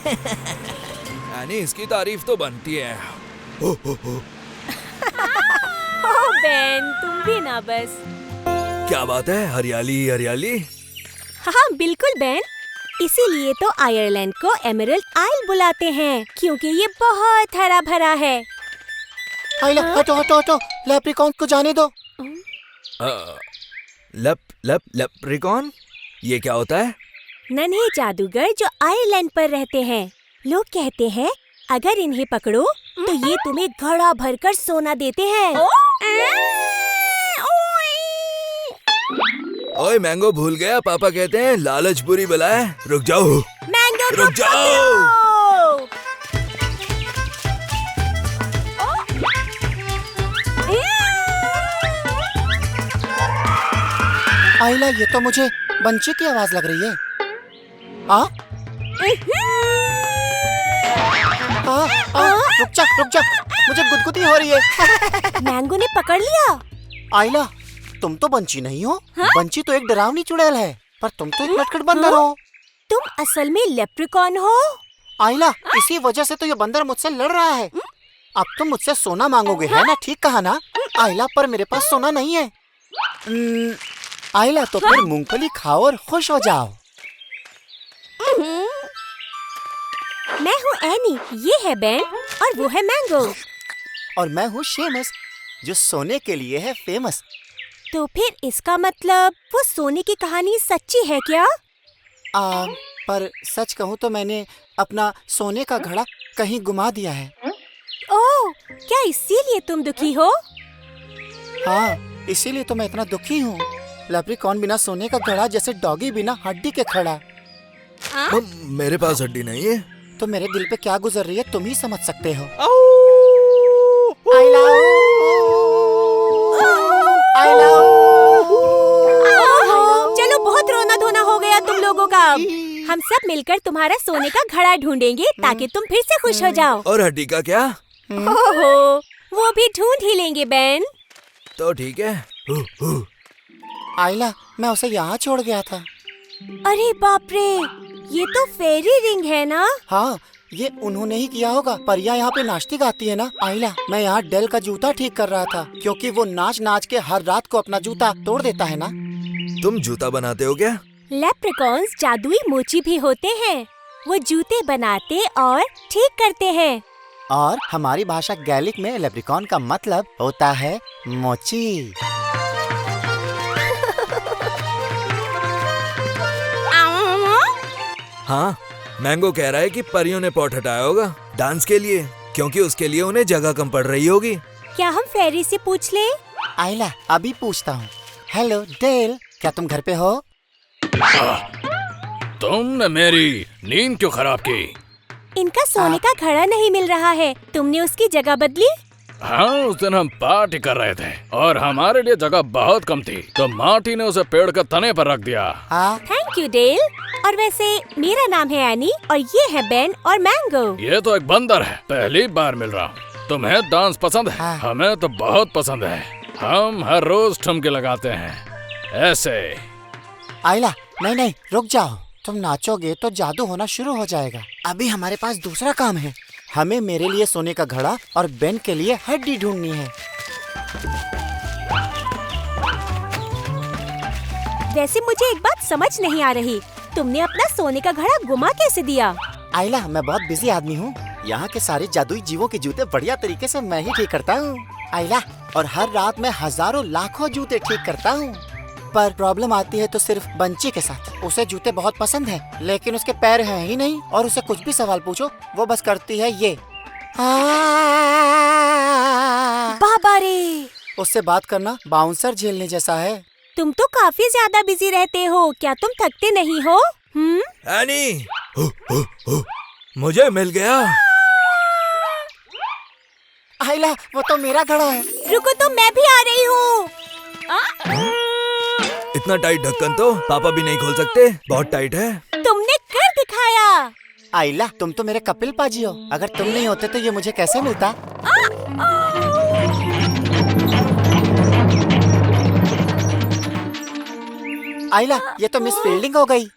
यानी इसकी तारीफ तो बनती है। ओह बेन, तुम भी ना बस। क्या बात है, हरियाली हरियाली। हाँ बिल्कुल बेन। इसीलिए तो आयरलैंड को एमरल्ड आइल बुलाते हैं, क्योंकि ये बहुत हरा भरा है। आइला, हटो हटो हटो, लेप्रिकॉन को जाने दो। लेप्रिकॉन? ये क्या होता है? नन्हे जादूगर जो आयरलैंड पर रहते हैं। लोग कहते हैं अगर इन्हें पकड़ो तो ये तुम्हें घड़ा भरकर सोना देते हैं। ओए मैंगो, भूल गया पापा कहते हैं लालच बुरी बला है। रुक जाओ मैंगो, रुक जाओ। आइला, ये तो मुझे बंची की आवाज लग रही है। रुक जा, मुझे गुदगुदी हो रही है। मैंगो ने पकड़ लिया। आइला, तुम तो बंची नहीं हो। बंची तो एक डरावनी चुड़ैल है, पर तुम तो एक नटखट बंदर हो। तुम असल में लेप्रिकॉन हो। आइला, इसी वजह से तो ये बंदर मुझसे लड़ रहा है। अब तुम मुझसे सोना मांगोगे, है ना? ठीक कहा ना आइला, पर मेरे पास सोना नहीं है। आइला, तो फिर मूंगफली खाओ और खुश हो जाओ। मैं हूँ एनी, ये है बेन और वो है मैंगो। और मैं हूँ शेमस, जो सोने के लिए है फेमस। तो फिर इसका मतलब वो सोने की कहानी सच्ची है क्या? पर सच कहूँ तो मैंने अपना सोने का घड़ा कहीं गुमा दिया है। ओह, क्या इसीलिए तुम दुखी हो? हाँ, इसीलिए तो मैं इतना दुखी हूँ। लेप्रिकॉन बिना सोने का घड़ा जैसे डॉगी बिना हड्डी के खड़ा। मेरे पास हड्डी नहीं है। तो मेरे दिल पे क्या गुजर रही है तुम ही समझ सकते हो। चलो, बहुत रोना धोना हो गया तुम लोगों का। हम सब मिलकर तुम्हारा सोने का घड़ा ढूंढेंगे ताकि तुम फिर से खुश हो जाओ। और हड्डी का क्या? ओहो, वो भी ढूंढ ही लेंगे बेन। तो ठीक है। आइला, मैं उसे यहाँ छोड़ गया था। अरे बाप रे, ये तो फेरी रिंग है ना? हाँ, ये उन्होंने ही किया होगा। परियां यहाँ पे नाचती गाती है ना। आइला, मैं यहाँ डेल का जूता ठीक कर रहा था, क्योंकि वो नाच नाच के हर रात को अपना जूता तोड़ देता है ना। तुम जूता बनाते हो क्या? लेप्रिकॉन्स जादुई मोची भी होते हैं। वो जूते बनाते और ठीक करते हैं। और हमारी भाषा गैलिक में लेप्रिकॉन का मतलब होता है मोची। हाँ, मैंगो कह रहा है कि परियों ने पॉट हटाया होगा डांस के लिए, क्योंकि उसके लिए उन्हें जगह कम पड़ रही होगी। क्या हम फेरी से पूछ लें? आइला, अभी पूछता हूँ। हेलो डेल, क्या तुम घर पे हो? तुमने मेरी नींद क्यों खराब की? इनका सोने का घड़ा नहीं मिल रहा है, तुमने उसकी जगह बदली? हाँ, उस दिन हम पार्टी कर रहे थे और हमारे लिए जगह बहुत कम थी, तो मार्टी ने उसे पेड़ के तने पर रख दिया। हाँ, थैंक यू डेल। और वैसे मेरा नाम है एनी और ये है बेन और मैंगो। ये तो एक बंदर है, पहली बार मिल रहा हूँ। तुम्हें डांस पसंद है? हाँ। हमें तो बहुत पसंद है। हम हर रोज ठुमके लगाते हैं ऐसे। आइला, नहीं नहीं, रुक जाओ। तुम नाचोगे तो जादू होना शुरू हो जाएगा। अभी हमारे पास दूसरा काम है। हमें मेरे लिए सोने का घड़ा और बेन के लिए हड्डी ढूंढनी है। वैसे मुझे एक बात समझ नहीं आ रही, तुमने अपना सोने का घड़ा गुमा कैसे दिया? आइला, मैं बहुत बिजी आदमी हूँ। यहाँ के सारे जादुई जीवों के जूते बढ़िया तरीके से मैं ही ठीक करता हूँ। आइला, और हर रात मैं हजारों लाखों जूते ठीक करता हूँ। पर प्रॉब्लम आती है तो सिर्फ बंची के साथ। उसे जूते बहुत पसंद है, लेकिन उसके पैर हैं ही नहीं, और उसे कुछ भी सवाल पूछो वो बस करती है ये। बाबा रे, उससे बात करना बाउंसर झेलने जैसा है। तुम तो काफी ज्यादा बिजी रहते हो, क्या तुम थकते नहीं हो? एनी, मुझे मिल गया। आइला, वो तो मेरा घड़ा है। रुको तो मैं भी आ रही हूँ। इतना टाइट ढक्कन तो पापा भी नहीं खोल सकते, बहुत टाइट है। तुमने कर दिखाया। आइला, तुम तो मेरे कपिल पाजी हो। अगर तुम नहीं होते तो ये मुझे कैसे मिलता? आइला, ये तो मिस फील्डिंग हो गई।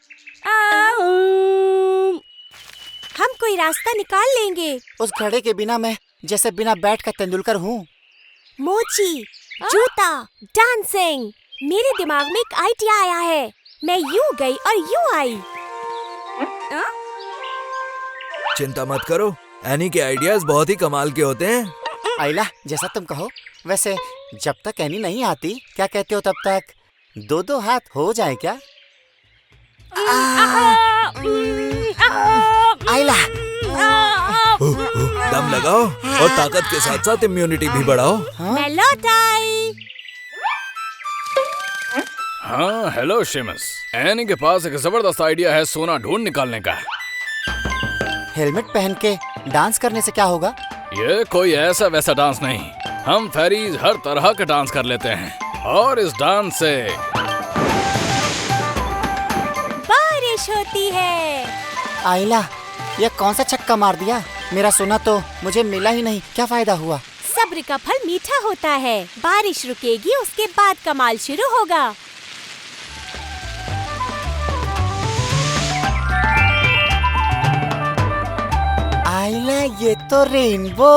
हम कोई रास्ता निकाल लेंगे। उस घड़े के बिना मैं जैसे बिना बैट का तेंदुलकर हूँ। मोची, जूता, डांसिंग। मेरे दिमाग में एक आइडिया आया है। मैं यूं गई और यूं आई। चिंता मत करो, एनी के आइडियाज बहुत ही कमाल के होते हैं। आइला, जैसा तुम कहो। वैसे जब तक एनी नहीं आती, क्या कहते हो तब तक दो दो हाथ हो जाए क्या? आइला, दम लगाओ और ताकत के साथ साथ इम्यूनिटी भी बढ़ाओ। मैं लौट आई। हाँ, हेलो शेमस। एनी के पास एक जबरदस्त आइडिया है सोना ढूंढ निकालने का। हेलमेट पहन के डांस करने से क्या होगा? ये कोई ऐसा वैसा डांस नहीं, हम फेरीज हर तरह के डांस कर लेते हैं, और इस डांस से बारिश होती है। आइला, ये कौन सा छक्का मार दिया? मेरा सोना तो मुझे मिला ही नहीं, क्या फायदा हुआ? सब्र का फल मीठा होता है। बारिश रुकेगी, उसके बाद कमाल शुरू होगा। आइला, ये तो रेनबो।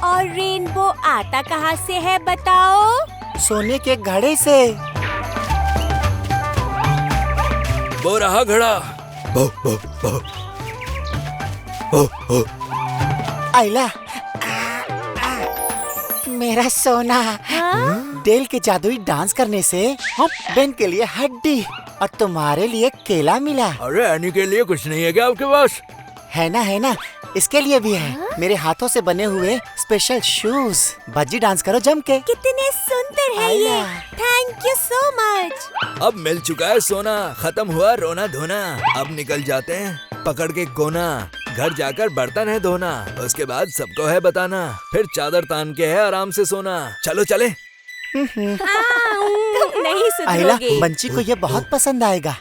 और रेनबो आता कहाँ से है बताओ? सोने के घड़े से। वो रहा घड़ा। बो, बो, बो। ओ, ओ। आइला, मेरा सोना। डेल के जादुई डांस करने से बेन के लिए हड्डी और तुम्हारे लिए केला मिला। अरे एनी के लिए कुछ नहीं है क्या आपके पास? है ना, इसके लिए भी है। मेरे हाथों से बने हुए स्पेशल शूज। बज्जी डांस करो जम के। कितने सुंदर है ये। Thank you so much. अब मिल चुका है सोना, खत्म हुआ रोना धोना। अब निकल जाते हैं पकड़ के कोना, घर जाकर बर्तन है धोना, उसके बाद सबको है बताना, फिर चादर तान के है आराम से सोना। चलो चले। तुम नहीं आइला, सुधरोगे। बंची को ये बहुत पसंद आएगा।